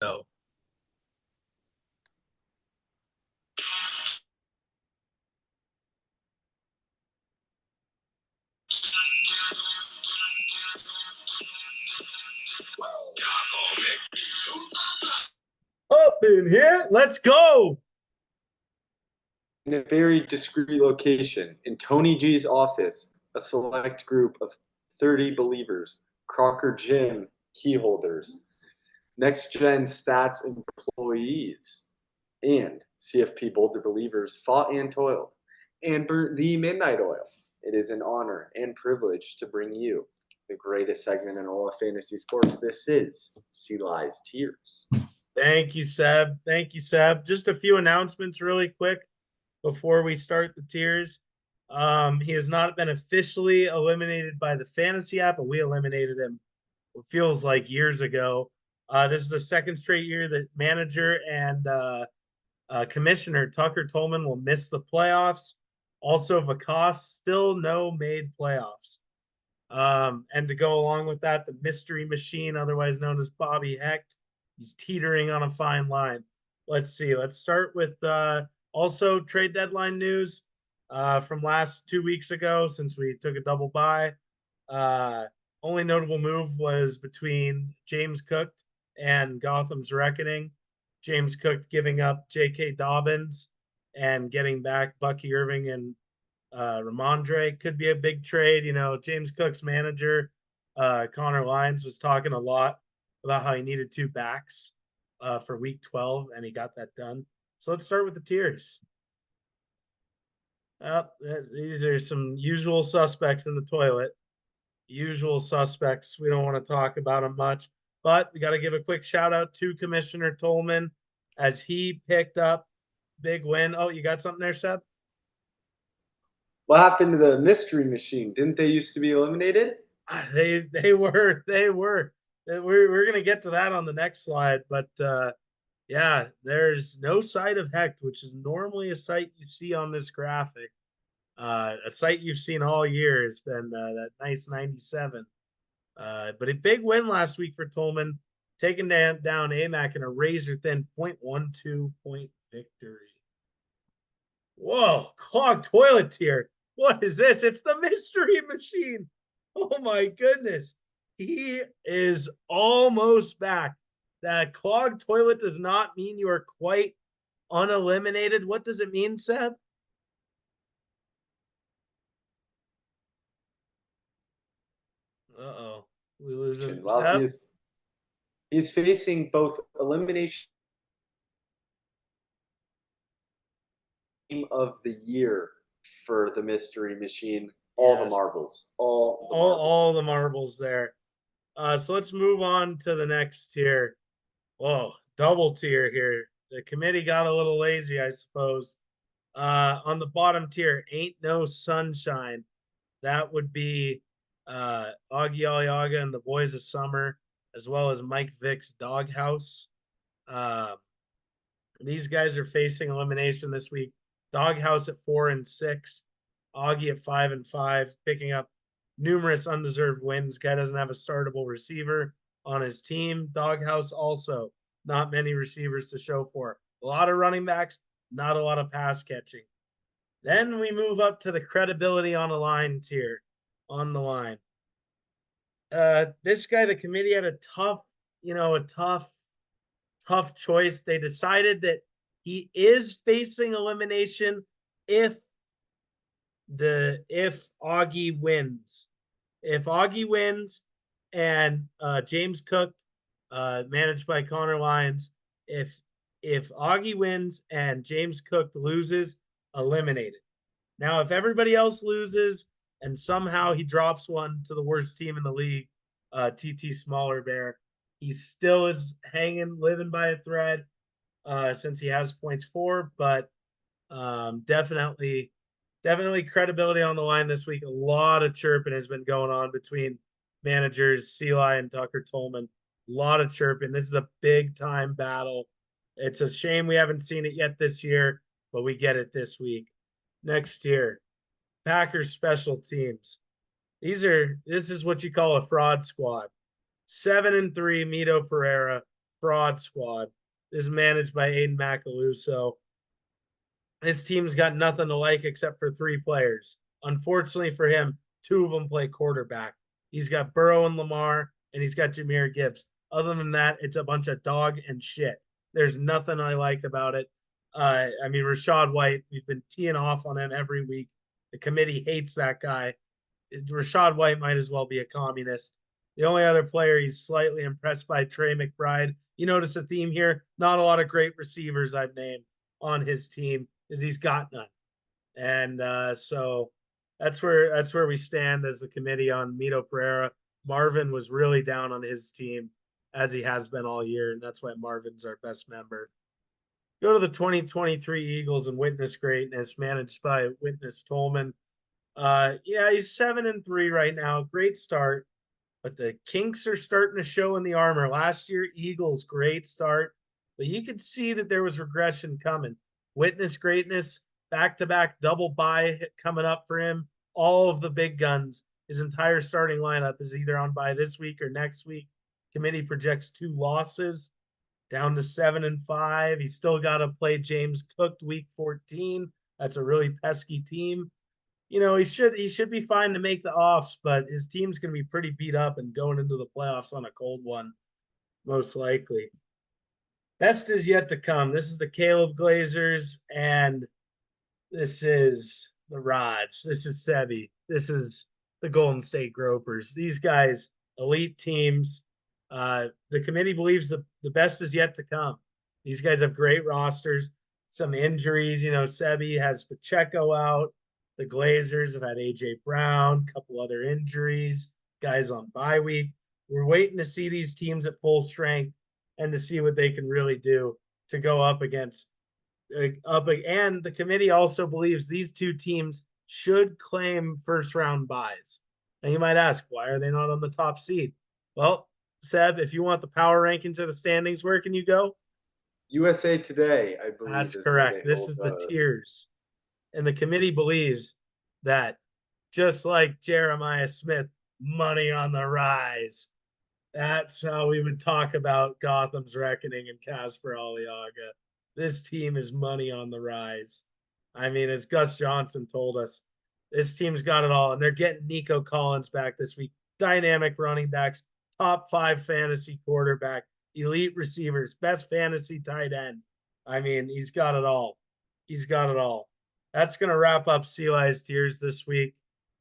So up in here, let's go. In a very discreet location, in Tony G's office, a select group of 30 believers, Crocker Gym key holders, Next Gen Stats employees, and CFP Boulder believers fought and toiled and burnt the midnight oil. It is an honor and privilege to bring you the greatest segment in all of fantasy sports. This is Sea Lies Tears. Thank you, Seb. Thank you, Seb. Just a few announcements really quick before we start the tiers. He has not been officially eliminated by the fantasy app, but we eliminated him, it feels like years ago. This is the second straight year that manager and commissioner Tucker Tolman will miss the playoffs. Also, Vakas still no made playoffs. And to go along with that, the mystery machine, otherwise known as Bobby Hecht, he's teetering on a fine line. Let's see. Let's start with also trade deadline news from last 2 weeks ago, since we took a double bye. Only notable move was between James Cook and Gotham's Reckoning. James Cook giving up J.K. Dobbins and getting back Bucky Irving and Ramondre. Could be a big trade. You know, James Cook's manager, Connor Lyons, was talking a lot about how he needed two backs for week 12, and he got that done. So let's start with the tiers. There's some usual suspects in the toilet. Usual suspects. We don't want to talk about them much, but we got to give a quick shout out to Commissioner Tolman as he picked up big win. Oh, you got something there, Seb? What happened to the mystery machine? Didn't they used to be eliminated? We're gonna get to that on the next slide, but yeah, there's no sight of Hecht, which is normally a sight you see on this graphic. A sight you've seen all year has been that nice 97. But a big win last week for Tolman, taking down AMAC in a razor thin 0.12 point victory. Whoa, clogged toilet tier. What is this? It's the mystery machine. Oh my goodness. He is almost back. That clogged toilet does not mean you are quite uneliminated. What does it mean, Seb? Uh-oh. We losing Well, Seb? he's facing both elimination of the year for the mystery machine. All the Yes. marbles. All the All marbles. the marbles there. So let's move on to the next tier. Whoa, double tier here. The committee got a little lazy, I suppose. On the bottom tier, Ain't No Sunshine. That would be Augie Aliaga and the Boys of Summer, as well as Mike Vick's Doghouse. Uh, these guys are facing elimination this week. Doghouse at 4-6, Augie at 5-5, picking up numerous undeserved wins. Guy doesn't have a startable receiver on his team. Doghouse also not many receivers to show for. A lot of running backs, not a lot of pass catching. Then we move up to the credibility on the line tier. On the line. This guy, the committee had a tough choice. They decided that he is facing elimination if Augie wins. If Augie wins and James Cook, managed by Connor Lyons, if Augie wins and James Cook loses, eliminated. Now, if everybody else loses and somehow he drops one to the worst team in the league, TT Smaller Bear, he still is hanging, living by a thread since he has points for, but definitely credibility on the line this week. A lot of chirping has been going on between managers Eli and Tucker Tolman. A lot of chirping. This is a big time battle. It's a shame we haven't seen it yet this year, but we get it this week. Next year, Packers special teams. This is what you call a fraud squad. 7-3, Mito Pereira. fraud squad. This is managed by Aiden Macaluso. His team's got nothing to like except for 3 players. Unfortunately for him, 2 of them play quarterback. He's got Burrow and Lamar, and he's got Jahmyr Gibbs. Other than that, it's a bunch of dog and shit. There's nothing I like about it. I mean, Rachaad White, we've been teeing off on him every week. The committee hates that guy. Rachaad White might as well be a communist. The only other player he's slightly impressed by, Trey McBride. You notice a theme here? Not a lot of great receivers I've named on his team, is he's got none. And so that's where we stand as the committee on Mito Pereira. Marvin was really down on his team, as he has been all year, and that's why Marvin's our best member. Go to the 2023 Eagles and Witness Greatness, managed by Witness Tolman. Yeah, he's 7-3 right now. Great start, but the kinks are starting to show in the armor. Last year, Eagles, great start, but you could see that there was regression coming. Witness Greatness, back-to-back double bye coming up for him. All of the big guns. His entire starting lineup is either on bye this week or next week. Committee projects 2 losses, down to 7-5. He's still got to play James Cook week 14. That's a really pesky team. You know, he should be fine to make the offs, but his team's going to be pretty beat up and going into the playoffs on a cold one, most likely. Best is yet to come. This is the Caleb Glazers, and this is the Raj. This is Sebi. This is the Golden State Gropers. These guys, elite teams. The committee believes the best is yet to come. These guys have great rosters, some injuries. You know, Sebi has Pacheco out. The Glazers have had AJ Brown, a couple other injuries, guys on bye week. We're waiting to see these teams at full strength and to see what they can really do to go up against and the committee also believes these 2 teams should claim first round buys. And you might ask, why are they not on the top seed? Well, Seb, if you want the power rankings or the standings, where can you go? USA Today, I believe. That's is correct. This is the tiers. And the committee believes that just like Jeremiah Smith, money on the rise. That's how we would talk about Gotham's Reckoning and Casper Aliaga. This team is money on the rise. I mean, as Gus Johnson told us, this team's got it all, and they're getting Nico Collins back this week. Dynamic running backs, top 5 fantasy quarterback, elite receivers, best fantasy tight end. I mean, he's got it all. He's got it all. That's going to wrap up Eli's Tiers this week.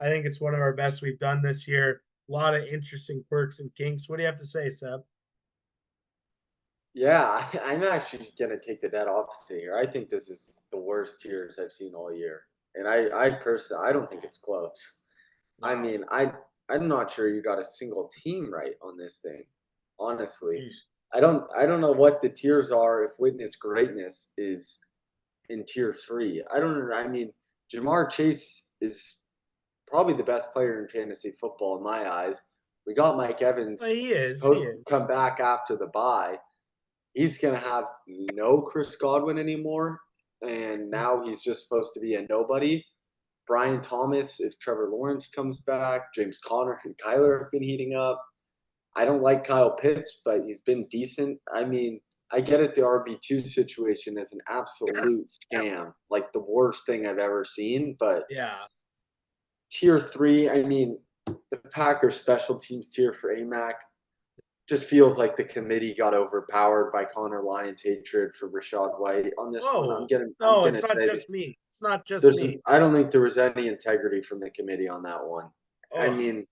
I think it's one of our best we've done this year. A lot of interesting quirks and kinks. What do you have to say, Seb? Yeah, I'm actually gonna take the dead opposite here. I think this is the worst tiers I've seen all year, and I personally, I don't think it's close. I mean, I'm not sure you got a single team right on this thing. Honestly, I don't know what the tiers are if Witness Greatness is in tier 3. I don't know. I mean, Jamar Chase is probably the best player in fantasy football in my eyes. We got Mike Evans supposed to come back after the bye. He's going to have no Chris Godwin anymore, and now he's just supposed to be a nobody. Brian Thomas, if Trevor Lawrence comes back, James Conner and Kyler have been heating up. I don't like Kyle Pitts, but he's been decent. I mean, I get it. The RB2 situation is an absolute scam, like the worst thing I've ever seen. But yeah, tier 3, I mean, the Packers special teams tier for AMAC just feels like the committee got overpowered by Connor Lyon's hatred for Rachaad White on this one. I'm gonna it's not say just me. It's not just me. I don't think there was any integrity from the committee on that one. I Oh. mean,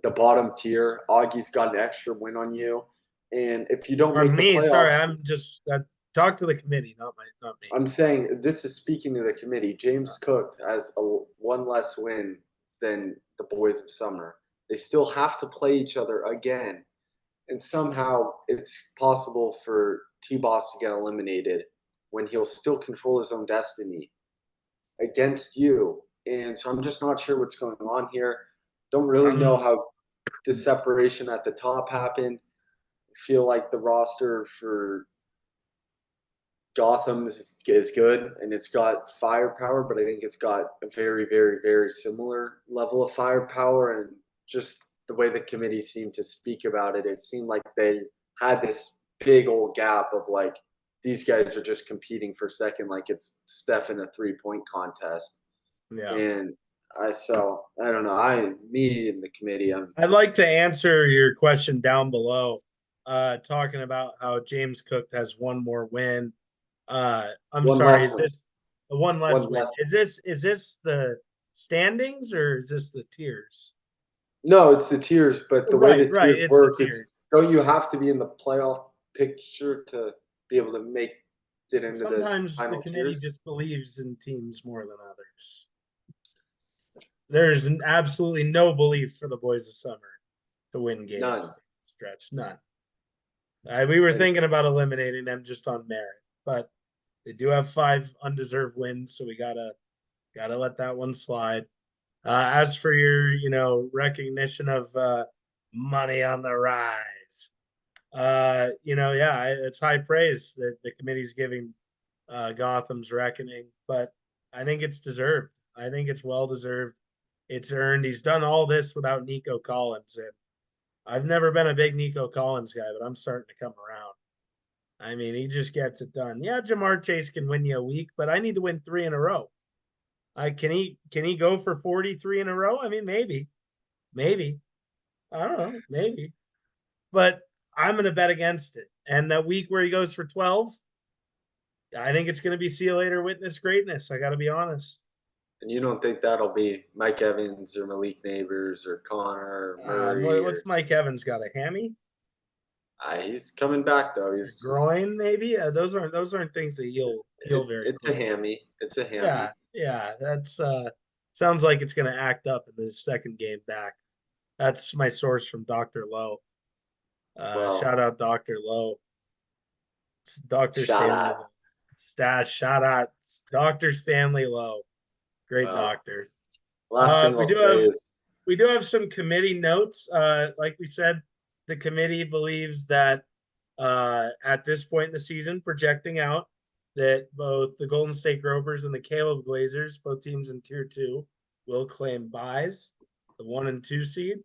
the bottom tier, Augie's got an extra win on you, and if you don't make the playoffs, sorry, I'm just talk to the committee, not me. I'm saying this is speaking to the committee. James Cook has one less win than the Boys of Summer. They still have to play each other again. And somehow it's possible for T-Boss to get eliminated when he'll still control his own destiny against you. And so I'm just not sure what's going on here. Don't really know how the separation at the top happened. I feel like the roster for Gotham is good and it's got firepower, but I think it's got a very, very, very similar level of firepower. And just the way the committee seemed to speak about it, it seemed like they had this big old gap of like these guys are just competing for second, like it's Steph in a 3-point contest. Yeah. And I don't know. Me and the committee, I'd like to answer your question down below, talking about how James Cook has one more win. I'm one sorry, less is one, this one less one win? less. Is this the standings or is this the tiers? No, it's the tiers, but the way Right, the right. tiers It's the work tiers. is don't you have to be in the playoff picture to be able to make it into the Sometimes the final committee tiers? just believes in teams more than others. There's absolutely no belief for the boys of summer to win games. None. Stretch, none. We were And thinking about eliminating them just on merit, but they do have 5 undeserved wins, so we gotta let that one slide. As for your, recognition of money on the rise, yeah, it's high praise that the committee's giving Gotham's Reckoning, but I think it's deserved. I think it's well deserved. It's earned. He's done all this without Nico Collins, and I've never been a big Nico Collins guy, but I'm starting to come around. I mean, he just gets it done. Yeah, Jamar Chase can win you a week, but I need to win 3 in a row. Can he go for 43 in a row? I mean, maybe. I don't know, maybe. But I'm gonna bet against it. And that week where he goes for 12, I think it's gonna be see you later, witness greatness. I gotta be honest. you don't think that'll be Mike Evans or Malik Neighbors or Connor or Murray What's or Mike Evans got? A hammy? he's coming back though. A groin, maybe? Those aren't things that heal very It's a quickly. hammy. It's a hammy. Yeah. That's sounds like it's gonna act up in this second game back. That's my source from Dr. Lowe. Well, Shout out Dr. Lowe. Dr. shot Stanley at. Lowe. Shout out Dr. Stanley Lowe. Great Well, doctor. last thing We I'll do say have is some committee notes. Like we said, the committee believes that at this point in the season, projecting out that both the Golden State Rovers and the Caleb Glazers, both teams in Tier 2, will claim buys, the 1 and 2 seed.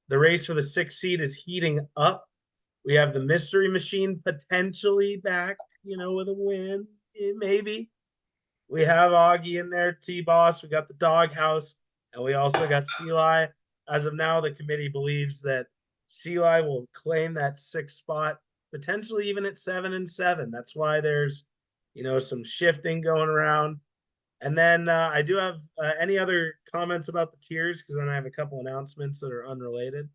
The race for the 6th seed is heating up. We have the Mystery Machine potentially back, with a win, maybe. We have Augie in there, T-Boss. We got the Doghouse, and we also got Seali. As of now, the committee believes that Seali will claim that 6th spot, potentially even at 7 and 7. That's why there's, some shifting going around. And then I do have any other comments about the tiers, because then I have a couple announcements that are unrelated.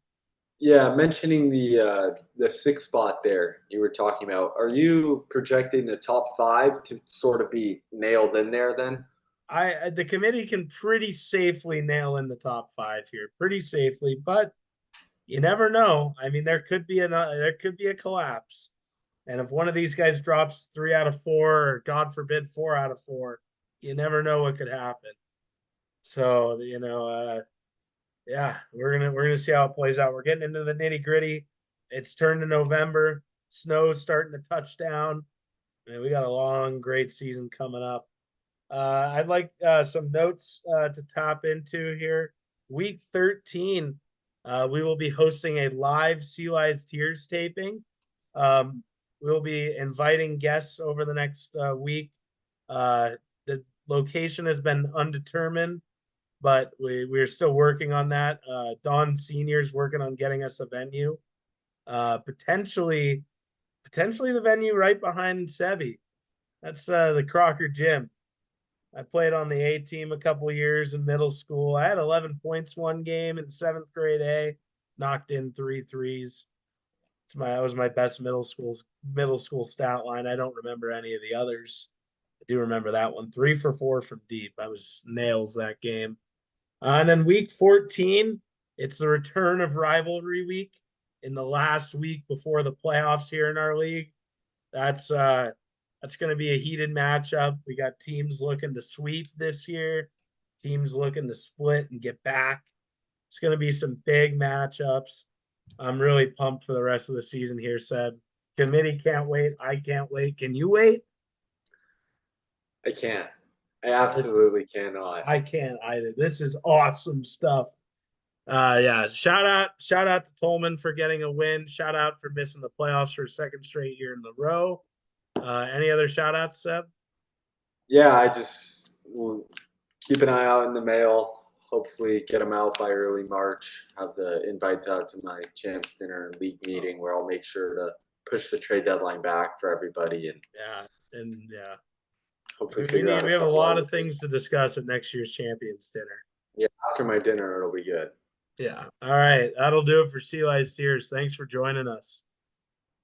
yeah, mentioning the 6th spot there you were talking about. Are you projecting the top 5 to sort of be nailed in there then? The committee can pretty safely nail in the top 5 here, pretty safely, but you never know. I mean, there could be a collapse, and if one of these guys drops 3 out of 4, or God forbid 4 out of 4, you never know what could happen. So yeah, we're gonna see how it plays out. We're getting into the nitty gritty. It's turned to November. Snow's starting to touch down. And we got a long, great season coming up. I'd like some notes to tap into here. Week 13, we will be hosting a live Sea Lies Tears taping. We'll be inviting guests over the next week. The location has been undetermined, but we're still working on that. Don Senior's working on getting us a venue. Potentially the venue right behind Sebi. That's the Crocker Gym. I played on the A team a couple years in middle school. I had 11 points one game in 7th grade A, knocked in 3 threes. That was my best middle school stat line. I don't remember any of the others. I do remember that one. 3 for 4 from deep. I was nails that game. And then week 14, it's the return of rivalry week in the last week before the playoffs here in our league. That's going to be a heated matchup. We got teams looking to sweep this year, teams looking to split and get back. It's going to be some big matchups. I'm really pumped for the rest of the season here, Seb. Committee can't wait. I can't wait. Can you wait? I can't. I absolutely cannot. I can't either. This is awesome stuff. Yeah, shout out to Tolman for getting a win. Shout out for missing the playoffs for a second straight year in a row. Any other shout outs, Seb? Yeah, I just will keep an eye out in the mail. Hopefully, get them out by early March. Have the invites out to my champs dinner and league meeting where I'll make sure to push the trade deadline back for everybody and Yeah, hopefully we figure out we a have a couple lot other of things to discuss at next year's champions dinner. Yeah, after my dinner, it'll be good. Yeah. All right. That'll do it for Sea Lice Tears. Thanks for joining us.